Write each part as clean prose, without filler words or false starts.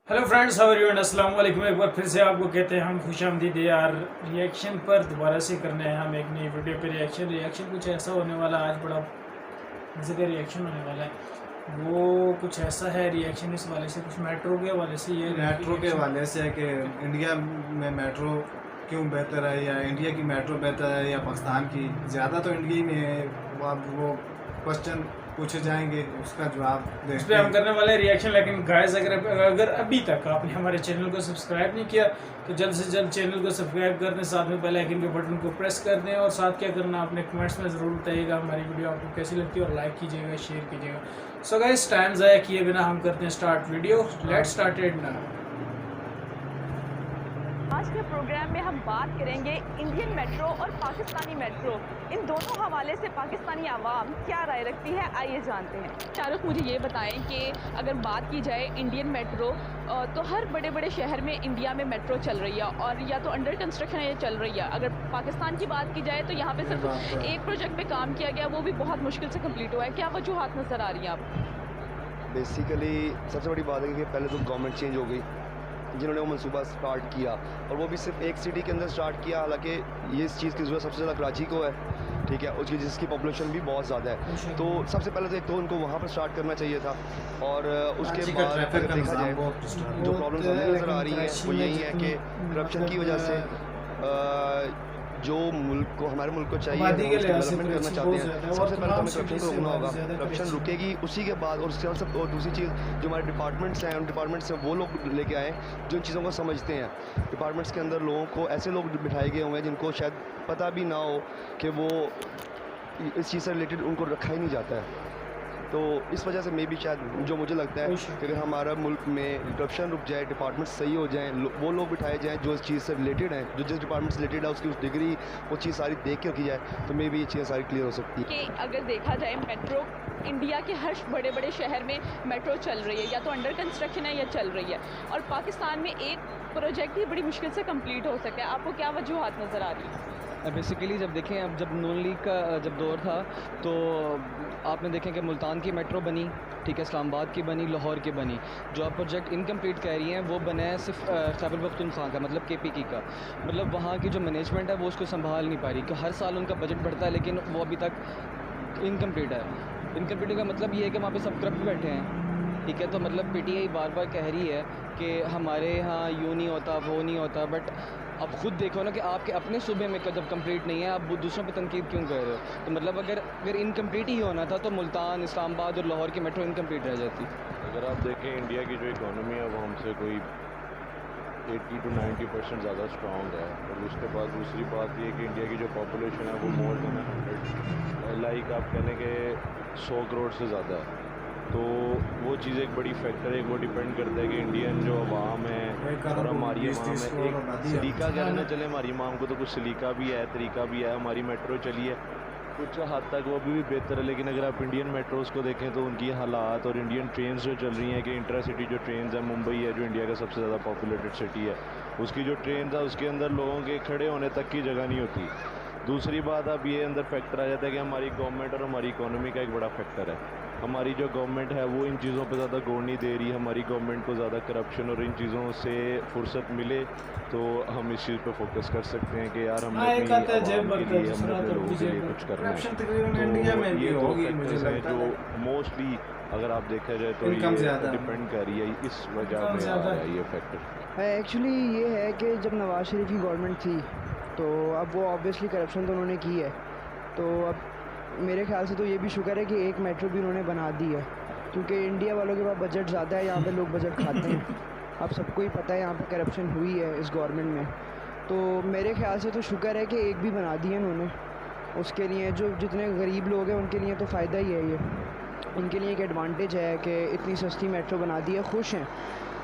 Hello friends, how are you and अस्सलाम वालेकुम। एक बार फिर से आपको कहते हैं हम खुशामदीद यार। रिएक्शन पर दोबारा से करने हैं हम एक नई वीडियो पे रिएक्शन कुछ ऐसा होने वाला है। आज बड़ा मज़े का रिएक्शन होने वाला है। वो कुछ ऐसा है रिएक्शन इस वाले से, कुछ मेट्रो के हवाले से। ये मेट्रो के हवाले से है कि इंडिया में मेट्रो क्यों बेहतर है, या इंडिया की मेट्रो बेहतर है या पाकिस्तान की। ज़्यादा तो इंडिया में है। वो क्वेश्चन पूछे जाएंगे, उसका जवाब इस देखते पर हम हैं। करने वाले रिएक्शन। लेकिन गाइस, अगर अभी तक आपने हमारे चैनल को सब्सक्राइब नहीं किया तो जल्द से जल्द चैनल को सब्सक्राइब कर दें, साथ में बेल आइकन के बटन को प्रेस कर दें। और साथ क्या करना आपने कमेंट्स में ज़रूर बताइएगा हमारी वीडियो आपको कैसी लगती है, और लाइक कीजिएगा, शेयर कीजिएगा। सो गाइस, टाइम ज़ाया किए बिना हम करते हैं start video. Let's started now. आज के प्रोग्राम में हम बात करेंगे इंडियन मेट्रो और पाकिस्तानी मेट्रो, इन दोनों हवाले से पाकिस्तानी आवाम क्या राय रखती है, आइए जानते हैं। शाहरुख, मुझे ये बताएं कि अगर बात की जाए इंडियन मेट्रो, तो हर बड़े बड़े शहर में इंडिया में मेट्रो चल रही है, और या तो अंडर कंस्ट्रक्शन है या चल रही है। अगर पाकिस्तान की बात की जाए तो यहाँ पे सिर्फ एक प्रोजेक्ट पे काम किया गया, वो भी बहुत मुश्किल से कम्प्लीट हुआ है। क्या वजूहत नज़र आ रही हैं आपको? बेसिकली सबसे बड़ी बात है कि पहले तो गवर्नमेंट चेंज हो गई, जिन्होंने वो मंसूबा स्टार्ट किया, और वो भी सिर्फ एक सिटी के अंदर स्टार्ट किया। हालांकि ये इस चीज़ की ज़रूरत सबसे ज़्यादा कराची को है, ठीक है, उसकी जिसकी पॉपुलेशन भी बहुत ज़्यादा है। तो सबसे पहले तो एक तो उनको वहाँ पर स्टार्ट करना चाहिए था, और उसके बाद अगर देखा जाए जो प्रॉब्लम्स हमें नज़र आ रही हैं वो यही है कि करप्शन की वजह से जो मुल्क को, हमारे मुल्क को चाहिए, हम उसकी डेवलपमेंट करना चाहते हैं, सबसे पहले तो हमें करप्शन को रोकना होगा। करप्शन रुकेगी उसी के बाद, और उसके सब, और दूसरी चीज़ जो हमारे डिपार्टमेंट्स हैं, उन डिपार्टमेंट्स से वो लोग लेके आए जो इन चीज़ों को समझते हैं। डिपार्टमेंट्स के अंदर लोगों को, ऐसे लोग बिठाए गए हुए हैं जिनको शायद पता भी ना हो कि वो इस चीज़ से रिलेटेड उनको रखा ही नहीं जाता है। तो इस वजह से मे भी शायद जो मुझे लगता है कि अगर हमारा मुल्क में करप्शन रुक जाए, डिपार्टमेंट सही हो जाएं, वो लोग बिठाए जाएं जो इस चीज़ से रिलेटेड हैं, जो जिस डिपार्टमेंट से रिलेटेड है उसकी उस डिग्री, वो चीज़ सारी देख के रखी जाए, तो मे भी ये चीज़ें सारी क्लियर हो सकती है। कि अगर देखा जाए मेट्रो, इंडिया के हर बड़े बड़े शहर में मेट्रो चल रही है, या तो अंडर कंस्ट्रक्शन है या चल रही है, और पाकिस्तान में एक प्रोजेक्ट ही बड़ी मुश्किल से कंप्लीट हो सके। आपको क्या वजूहत नज़र आ रही है? बेसिकली जब देखें, अब जब नून लीग का जब दौर था तो आपने देखें कि मुल्तान की मेट्रो बनी, ठीक है, इस्लामाबाद की बनी, लाहौर की बनी। जो आप प्रोजेक्ट इनकम्प्लीट कह रही हैं वो बना है सिर्फ खैबर पख्तूनख्वा का, मतलब KPK का। मतलब वहाँ की जो मैनेजमेंट है वो उसको संभाल नहीं पा रही, कि हर साल उनका बजट बढ़ता है लेकिन वो अभी तक इनकम्प्लीट है। इनकम्प्लीट का मतलब ये है कि वहाँ पे सब करप्ट बैठे हैं, ठीक है। तो मतलब PTI बार बार कह रही है कि हमारे यहाँ यूँ नहीं होता, वो नहीं होता, बट अब खुद देखो ना कि आपके अपने सूबे में जब कंप्लीट नहीं है, आप दूसरों पे तनकीद क्यों कर रहे हो? तो मतलब अगर इनकम्प्लीट ही होना था तो मुल्तान, इस्लामाबाद और लाहौर की मेट्रो इनकम्प्लीट रह जाती। अगर आप देखें इंडिया की जो इकोनॉमी है वो हमसे कोई 80 to 90% ज़्यादा स्ट्रॉन्ग है, और उसके बाद दूसरी बात ये कि इंडिया की जो पॉपुलेशन है वो मोर देन 100, लाइक आप कहने के 100 करोड़ से ज़्यादा है। तो वो चीज़ एक बड़ी फैक्टर है। वो डिपेंड करता है कि इंडियन जो अवाम है और हमारी अवाम है, एक सलीका कहना ना चले, हमारी अवाम को तो कुछ सलीका भी है, तरीका भी है। हमारी मेट्रो चली है कुछ हद तक, वो अभी भी बेहतर है, लेकिन अगर आप इंडियन मेट्रोज़ को देखें तो उनकी हालात, और इंडियन ट्रेन्स जो चल रही हैं कि इंट्रा सिटी जो ट्रेन्स है, मुंबई है जो इंडिया का सबसे ज़्यादा पॉपुलेटेड सिटी है, उसकी जो ट्रेन है उसके अंदर लोगों के खड़े होने तक की जगह नहीं होती। दूसरी बात, अब ये अंदर फैक्टर आ जाता है कि हमारी गवर्नमेंट और हमारी इकोनॉमी का एक बड़ा फैक्टर है। हमारी जो गवर्नमेंट है वो इन चीज़ों पे ज़्यादा गौर नहीं दे रही। हमारी गवर्नमेंट को ज़्यादा करप्शन और इन चीज़ों से फुर्सत मिले तो हम इस चीज़ पे फोकस कर सकते हैं कि यार हमने अपनी आवाम के लिए, हमने अपने लोगों के लिए कुछ करना है। तो ये दो फैक्टर्स हैं जो मोस्टली, अगर आप देखा जाए तो ये डिपेंड कर रही है, इस वजह में आ रहा है ये फैक्टर। एक्चुअली ये है कि जब नवाज शरीफ की गवर्नमेंट थी तो अब वो ऑब्वियसली करप्शन तो उन्होंने की है, तो अब मेरे ख्याल से तो ये भी शुक्र है कि एक मेट्रो भी उन्होंने बना दी है, क्योंकि इंडिया वालों के पास बजट ज़्यादा है, यहाँ पे लोग बजट खाते हैं। अब सबको ही पता है यहाँ पे करप्शन हुई है इस गवर्नमेंट में, तो मेरे ख्याल से तो शुक्र है कि एक भी बना दी है उन्होंने। उसके लिए जो जितने गरीब लोग हैं उनके लिए तो फ़ायदा ही है, ये उनके लिए एक एडवांटेज है कि इतनी सस्ती मेट्रो बना दी है, खुश हैं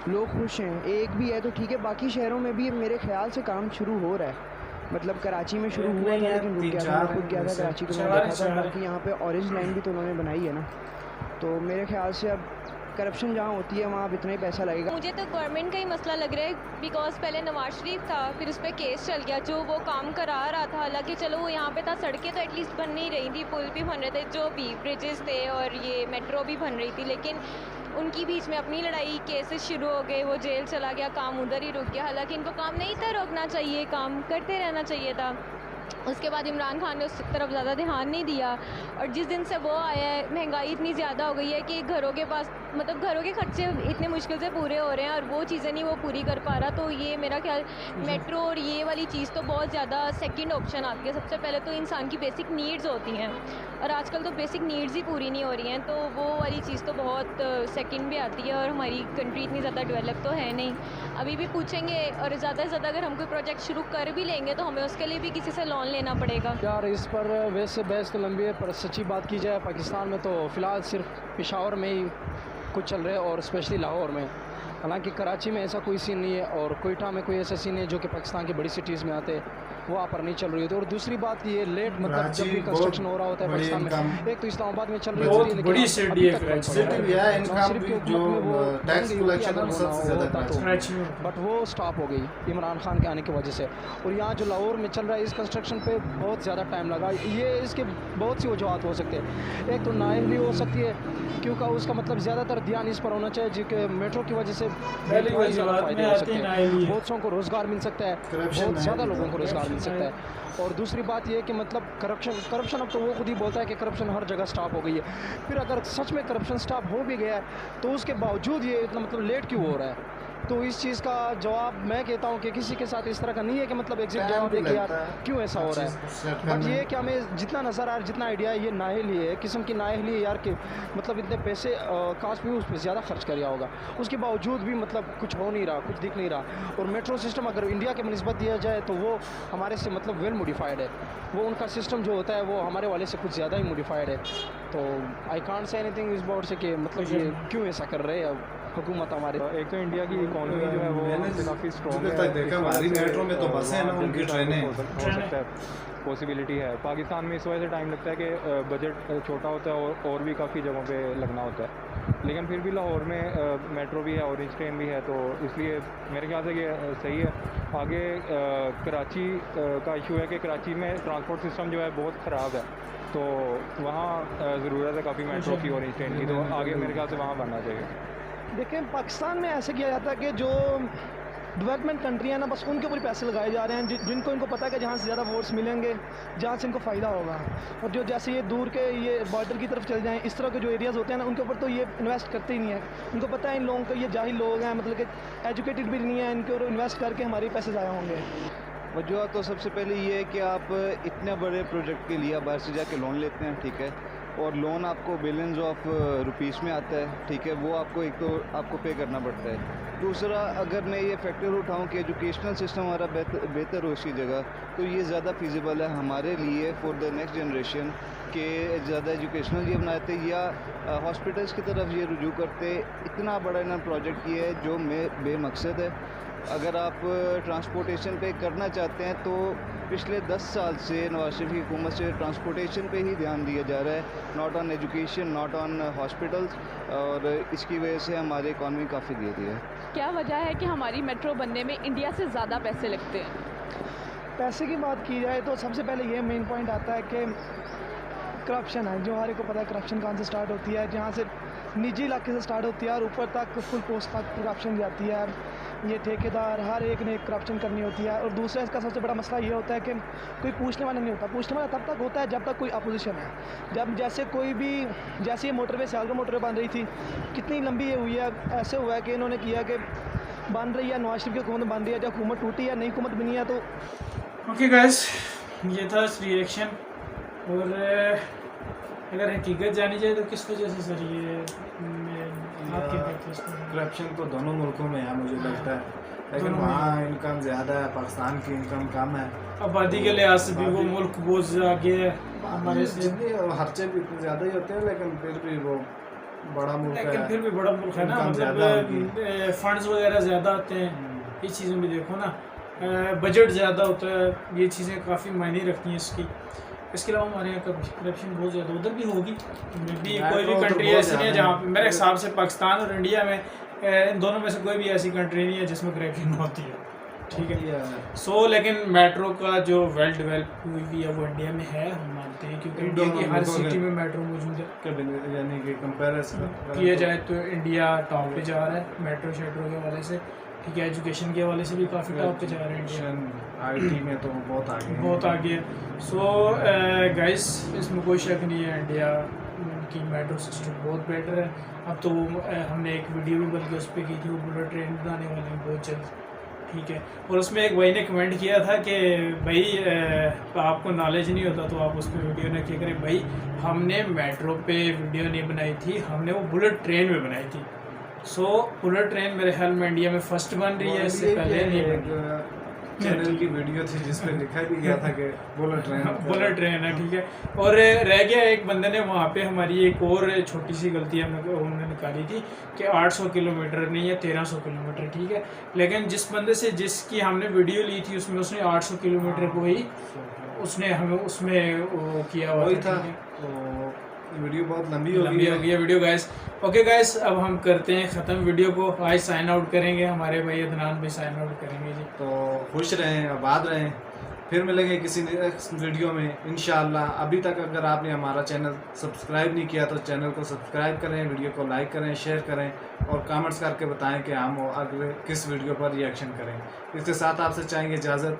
लोग, खुश हैं। एक भी है तो ठीक है, बाकी शहरों में भी मेरे ख्याल से काम शुरू हो रहा है। मतलब कराची में शुरू हुआ था लेकिन रुक गया था, मैं खुद गया था कराची तो मैंने देखा था। बाकी यहाँ पे ऑरेंज लाइन भी तो उन्होंने बनाई है ना, तो मेरे ख्याल से अब करप्शन जहाँ होती है वहाँ अब इतना ही पैसा लगेगा। मुझे तो गवर्नमेंट का ही मसला लग रहा है, बिकॉज पहले नवाज शरीफ था, फिर उस पर केस चल गया, जो वो काम करा रहा था, हालांकि चलो वो यहाँ पे था, सड़कें तो एटलीस्ट बन नहीं रही थी, पुल भी बन रहे थे, जो भी ब्रिजेस थे और ये मेट्रो भी बन रही थी, लेकिन उनकी बीच में अपनी लड़ाई, केसेस शुरू हो गए, वो जेल चला गया, काम उधर ही रुक गया। हालांकि इनको काम नहीं था रोकना चाहिए, काम करते रहना चाहिए था। उसके बाद इमरान खान ने उस तरफ ज़्यादा ध्यान नहीं दिया, और जिस दिन से वो आया है महंगाई इतनी ज़्यादा हो गई है कि घरों के पास मतलब घरों के खर्चे इतने मुश्किल से पूरे हो रहे हैं, और वो चीज़ें नहीं वो पूरी कर पा रहा। तो ये मेरा ख्याल मेट्रो और ये वाली चीज़ तो बहुत ज़्यादा सेकंड ऑप्शन आती है। सबसे पहले तो इंसान की बेसिक नीड्स होती हैं, और आजकल तो बेसिक नीड्स ही पूरी नहीं हो रही हैं, तो वो वाली चीज़ तो बहुत सेकंड भी आती है। और हमारी कंट्री इतनी ज़्यादा डेवलप तो है नहीं, अभी भी पूछेंगे, और ज़्यादा से ज़्यादा अगर हम कोई प्रोजेक्ट शुरू कर भी लेंगे तो हमें उसके लिए भी किसी से लोन लेना पड़ेगा। यार इस पर वैसे बहस तो लंबी है, पर सच्ची बात की जाए पाकिस्तान में तो फ़िलहाल सिर्फ पेशावर में ही कुछ चल रहा है, और स्पेशली लाहौर में। हालांकि कराची में ऐसा कोई सीन नहीं है, और कोयटा में कोई ऐसा सीन नहीं है जो कि पाकिस्तान की बड़ी सिटीज़ में आते हैं, वो वहाँ पर नहीं चल रही होती। और दूसरी बात ये लेट मतलब जब भी कंस्ट्रक्शन हो रहा होता है पाकिस्तान में, एक तो इस्लामाबाद में चल रही होती है, बड़ी सिटी है बट वो स्टॉप हो गई इमरान खान के आने की वजह से। और यहाँ जो लाहौर में चल रहा है इस कंस्ट्रक्शन पे बहुत ज़्यादा टाइम लगा। ये इसके बहुत सी वजूहत हो सकते हैं। एक तो नाअहली हो सकती है, क्योंकि उसका मतलब ज़्यादातर ध्यान इस पर होना चाहिए जो मेट्रो की वजह से फ़ायदे हो सकते हैं, बहुत सौ को रोज़गार मिल सकता है, बहुत ज़्यादा लोगों को रोज़गार मिल सकता है। और दूसरी बात ये कि मतलब करप्शन अब तो वो खुद ही बोलता है कि करप्शन हर जगह स्टॉप हो गई है। फिर अगर सच में करप्शन स्टॉप हो भी गया है तो उसके बावजूद ये इतना मतलब लेट क्यों हो रहा है? तो इस चीज़ का जवाब मैं कहता हूँ कि किसी के साथ इस तरह का नहीं है कि मतलब एग्जैक्ट जवाब है कि यार क्यों ऐसा हो रहा है। बट ये कि हमें जितना नज़र आ रहा है, जितना आइडिया है, ये नाअहली है, किस्म की नाअहली है यार कि मतलब इतने पैसे काश भी उस पर ज़्यादा खर्च कर दिया होगा, उसके बावजूद भी मतलब कुछ हो नहीं रहा, कुछ दिख नहीं रहा। और मेट्रो सिस्टम अगर इंडिया के निस्बत दिया जाए तो वो हमारे से मतलब वेल मॉडिफाइड है, वो उनका सिस्टम जो होता है वो हमारे वाले से कुछ ज़्यादा ही मॉडिफाइड है। तो आई कांट से एनीथिंग इस बाउट से कि मतलब ये क्यों ऐसा कर रहे हैं हुकूमत हमारे। एक तो इंडिया की इकोनॉमी जो है वो काफ़ी स्ट्रॉन्ग है, देखा हमारी मेट्रो में तो बसें हैं ना, उनकी ट्रेनें हो सकता है, पॉसिबिलिटी है। पाकिस्तान में इस वजह से टाइम लगता है कि बजट छोटा होता है और भी काफ़ी जगहों पे लगना होता है, लेकिन फिर भी लाहौर में मेट्रो भी है, ऑरेंज ट्रेन भी है, तो इसलिए मेरे ख्याल से ये सही है। आगे कराची का इशू है कि कराची में ट्रांसपोर्ट सिस्टम जो है बहुत ख़राब है, तो वहाँ ज़रूरत है काफ़ी मेट्रो की, ऑरेंज ट्रेन की, तो आगे मेरे ख्याल से वहाँ बनना चाहिए। देखिए पाकिस्तान में ऐसे किया जाता है कि जो डेवलपमेंट कंट्री है ना, बस उनके ऊपर पैसे लगाए जा रहे हैं जिनको इनको पता है कि जहाँ से ज़्यादा वोट्स मिलेंगे, जहाँ से इनको फ़ायदा होगा। और जो जैसे ये दूर के ये बॉर्डर की तरफ चले जाएँ, इस तरह के जो एरियाज़ होते हैं ना, उनके ऊपर तो ये इन्वेस्ट करते ही नहीं है। उनको पता है इन लोगों को, ये जाहिल लोग हैं, मतलब कि एजुकेटेड भी नहीं है, इनके ऊपर इन्वेस्ट करके हमारे पैसे ज़ाया होंगे। वजह तो सबसे पहले ये है कि आप इतने बड़े प्रोजेक्ट के लिए बाहर से जाके लोन लेते हैं, ठीक है, और लोन आपको बिलियंस ऑफ रुपीस में आता है, ठीक है, वो आपको एक तो आपको पे करना पड़ता है। दूसरा, अगर मैं ये फैक्टर उठाऊं कि एजुकेशनल सिस्टम हमारा बेहतर हो इसकी जगह, तो ये ज़्यादा फिजिबल है हमारे लिए फॉर द नेक्स्ट जनरेशन के ज़्यादा एजुकेशनल ये बनाते या हॉस्पिटल्स की तरफ ये रुजू करते। इतना बड़ा इन्होंने प्रोजेक्ट किया है जो बेमकसद है। अगर आप ट्रांसपोर्टेशन पे करना चाहते हैं तो पिछले 10 साल से नवाज शरीफ की हुकूमत से ट्रांसपोर्टेशन पे ही ध्यान दिया जा रहा है, not on education, not on hospitals, और इसकी वजह से हमारी इकॉनमी काफ़ी गिर रही है। क्या वजह है कि हमारी मेट्रो बनने में इंडिया से ज़्यादा पैसे लगते हैं? पैसे की बात की जाए तो सबसे पहले ये मेन पॉइंट आता है कि करप्शन है, जो हर एक को पता है करप्शन कहाँ से स्टार्ट होती है, जहाँ से निजी इलाके से स्टार्ट होती है और ऊपर तक फुल पोस्ट तक करप्शन जाती है। ये ठेकेदार हर एक ने करप्शन करनी होती है। और दूसरा इसका सबसे बड़ा मसला ये होता है कि कोई पूछने वाला नहीं होता। पूछने वाला तब तक होता है जब तक कोई अपोजिशन है। जब जैसे कोई भी, जैसे ये मोटरवे सियालकोट मोटरवे बन रही थी, कितनी लंबी ये हुई है, ऐसे हुआ है कि इन्होंने किया कि बन रही है, नवाज शरीफ की हुकूमत बन रही है, जब हुकूमत टूटी है, नई हुकूमत बनी है। तो ओके गाइस, ये था रिएक्शन। और अगर हकीकत जानी जाए तो किस वजह से सर ये आपके करप्शन तो दोनों मुल्कों में है मुझे लगता है, लेकिन वहाँ इनकम ज़्यादा है, पाकिस्तान की इनकम कम है। आबादी के लिहाज से भी वो मुल्क बहुत आगे है हमारे से, जितनी खर्चे भी इतने ज़्यादा ही होते हैं, लेकिन फिर भी वो बड़ा मुल्क है। लेकिन फिर भी बड़ा मुल्क है ना, मतलब फंड्स वगैरह ज़्यादा आते हैं। ये चीज़ें भी देखो ना, बजट ज़्यादा होता है, ये चीज़ें काफ़ी मायने रखती हैं इसकी। इसके अलावा हमारे यहाँ करप्शन बहुत ज़्यादा उधर भी होगी, मे बी मेट्रो कोई भी तो कंट्री बहुत ऐसी नहीं है ज़्यादा जहाँ पे, मेरे हिसाब से पाकिस्तान और इंडिया में इन दोनों में से कोई भी ऐसी कंट्री नहीं है जिसमें करप्शन होती है, ठीक है। सो लेकिन मेट्रो का जो वेल डेवलप हुई भी है वो इंडिया में है, हम मानते हैं, क्योंकि इंडिया की हर सिटी में मेट्रो मौजूद है। यानी कि कंपेरिजन किया जाए तो इंडिया टॉप पे जा रहा है मेट्रो शेट्रो के हवाले से, ठीक है। एजुकेशन के हवाले से भी काफ़ी टॉप पे जा रहे हैं इंडिया, IT में तो बहुत आगे है, बहुत आगे है। सो गाइस इसमें कोई शक नहीं है, इंडिया की मेट्रो सिस्टम बहुत बेटर है। अब तो हमने एक वीडियो भी बल्कि उस पर की थी, वो बुलेट ट्रेन बनाने वाले हैं बहुत जल्द, ठीक है। और उसमें एक भाई ने कमेंट किया था कि भाई आपको नॉलेज नहीं होता तो आप उस पर वीडियो ना किया करें। भाई हमने मेट्रो पे वीडियो नहीं बनाई थी, हमने वो बुलेट ट्रेन में बनाई थी। सो बुलेट ट्रेन मेरे ख्याल में इंडिया में फर्स्ट बन रही है, इससे पहले नहीं बनी। चैनल की वीडियो थी जिसमें लिखा भी गया था कि बुलेट ट्रेन है, ठीक है। और रह गया एक बंदे ने वहाँ पे हमारी एक और छोटी सी गलती हमने निकाली थी कि 800 किलोमीटर नहीं है 1300 किलोमीटर, ठीक है। लेकिन जिस बंदे से जिसकी हमने वीडियो ली थी उसमें उसने 800 किलोमीटर को ही उसने हमें उसमें वो किया हुआ था। तो वीडियो बहुत लंबी हो गई है वीडियो गाइस। ओके गाइस, अब हम करते हैं ख़त्म वीडियो को, आज साइन आउट करेंगे, हमारे भाई अदनान भी साइन आउट करेंगे जी। तो खुश रहें, आबाद रहें, फिर मिलेंगे किसी नेक्स्ट वीडियो में इंशाअल्लाह। अभी तक अगर आपने हमारा चैनल सब्सक्राइब नहीं किया तो चैनल को सब्सक्राइब करें, वीडियो को लाइक करें, शेयर करें और कमेंट्स करके बताएं कि हम अगले किस वीडियो पर रिएक्शन करें। इसके साथ आपसे चाहेंगे इजाज़त,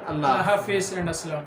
अल्लाह हाफिज़ एंड अस्सलाम।